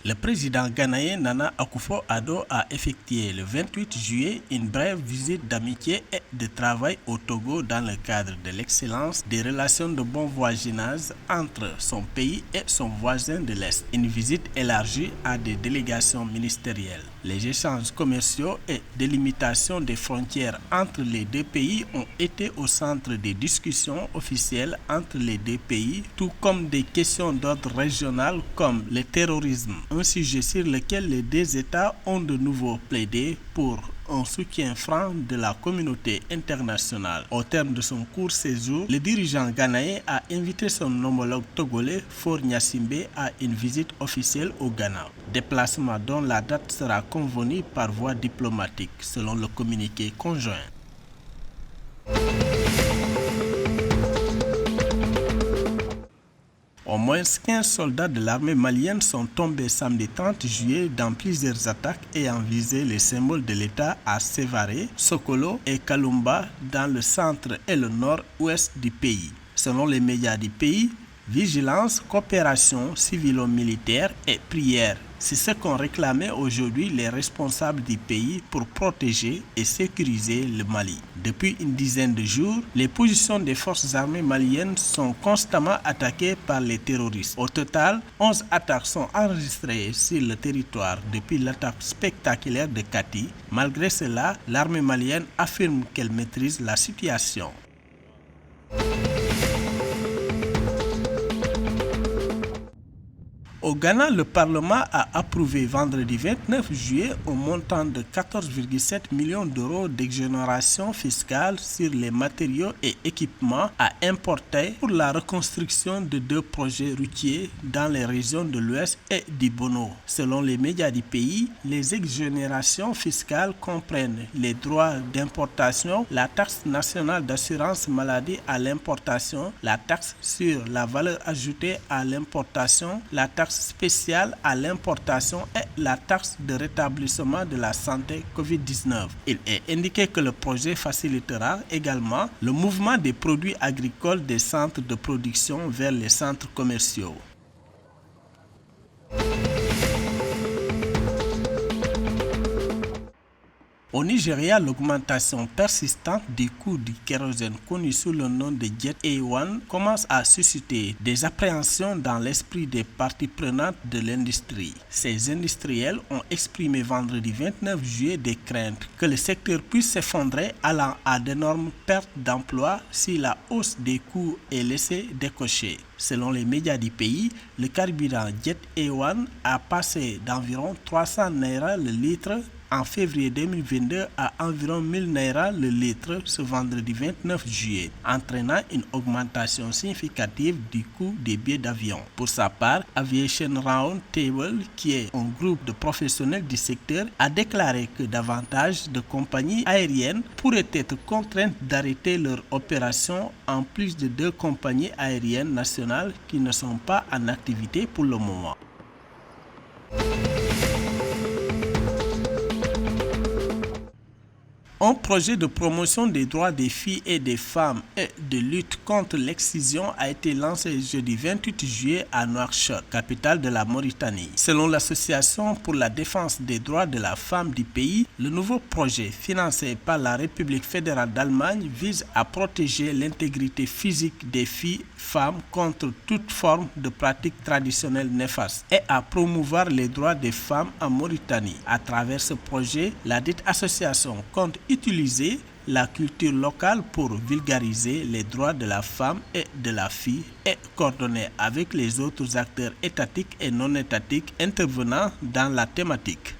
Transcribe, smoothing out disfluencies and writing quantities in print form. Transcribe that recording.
Le président ghanéen Nana Akufo-Addo a effectué le 28 juillet une brève visite d'amitié et de travail au Togo dans le cadre de l'excellence des relations de bon voisinage entre son pays et son voisin de l'Est. Une visite élargie à des délégations ministérielles. Les échanges commerciaux et délimitation des frontières entre les deux pays ont été au centre des discussions officielles entre les deux pays, tout comme des questions d'ordre régional comme le terrorisme, un sujet sur lequel les deux États ont de nouveau plaidé pour un soutien franc de la communauté internationale. Au terme de son court séjour, le dirigeant ghanéen a invité son homologue togolais Faure Gnassingbé à une visite officielle au Ghana. Déplacement dont la date sera convenue par voie diplomatique, selon le communiqué conjoint. Au moins 15 soldats de l'armée malienne sont tombés samedi 30 juillet dans plusieurs attaques ayant visé les symboles de l'État à Sévaré, Sokolo et Kalumba dans le centre et le nord-ouest du pays. Selon les médias du pays, vigilance, coopération civilo-militaire et prière. C'est ce qu'ont réclamé aujourd'hui les responsables du pays pour protéger et sécuriser le Mali. Depuis une dizaine de jours, les positions des forces armées maliennes sont constamment attaquées par les terroristes. Au total, 11 attaques sont enregistrées sur le territoire depuis l'attaque spectaculaire de Kati. Malgré cela, l'armée malienne affirme qu'elle maîtrise la situation. Au Ghana, le Parlement a approuvé vendredi 29 juillet un montant de 14,7 millions d'euros d'exonération fiscale sur les matériaux et équipements à importer pour la reconstruction de 2 projets routiers dans les régions de l'Ouest et du Bono. Selon les médias du pays, les exonérations fiscales comprennent les droits d'importation, la taxe nationale d'assurance maladie à l'importation, la taxe sur la valeur ajoutée à l'importation, la taxe spéciale à l'importation et la taxe de rétablissement de la santé COVID-19. Il est indiqué que le projet facilitera également le mouvement des produits agricoles des centres de production vers les centres commerciaux. Au Nigeria, l'augmentation persistante du coût du kérosène connu sous le nom de Jet A1 commence à susciter des appréhensions dans l'esprit des parties prenantes de l'industrie. Ces industriels ont exprimé vendredi 29 juillet des craintes que le secteur puisse s'effondrer allant à d'énormes pertes d'emplois si la hausse des coûts est laissée décocher. Selon les médias du pays, le carburant Jet A1 a passé d'environ 300 naira le litre en février 2022 à environ 1000 naira le litre ce vendredi 29 juillet, entraînant une augmentation significative du coût des billets d'avion. Pour sa part, Aviation Round Table, qui est un groupe de professionnels du secteur, a déclaré que davantage de compagnies aériennes pourraient être contraintes d'arrêter leur opération en plus de 2 compagnies aériennes nationales qui ne sont pas en activité pour le moment. Un projet de promotion des droits des filles et des femmes et de lutte contre l'excision a été lancé jeudi 28 juillet à Nouakchott, capitale de la Mauritanie. Selon l'Association pour la défense des droits de la femme du pays, le nouveau projet financé par la République fédérale d'Allemagne vise à protéger l'intégrité physique des filles femmes contre toute forme de pratiques traditionnelles néfastes et à promouvoir les droits des femmes en Mauritanie. À travers ce projet, la dite association compte utiliser la culture locale pour vulgariser les droits de la femme et de la fille et coordonner avec les autres acteurs étatiques et non étatiques intervenant dans la thématique.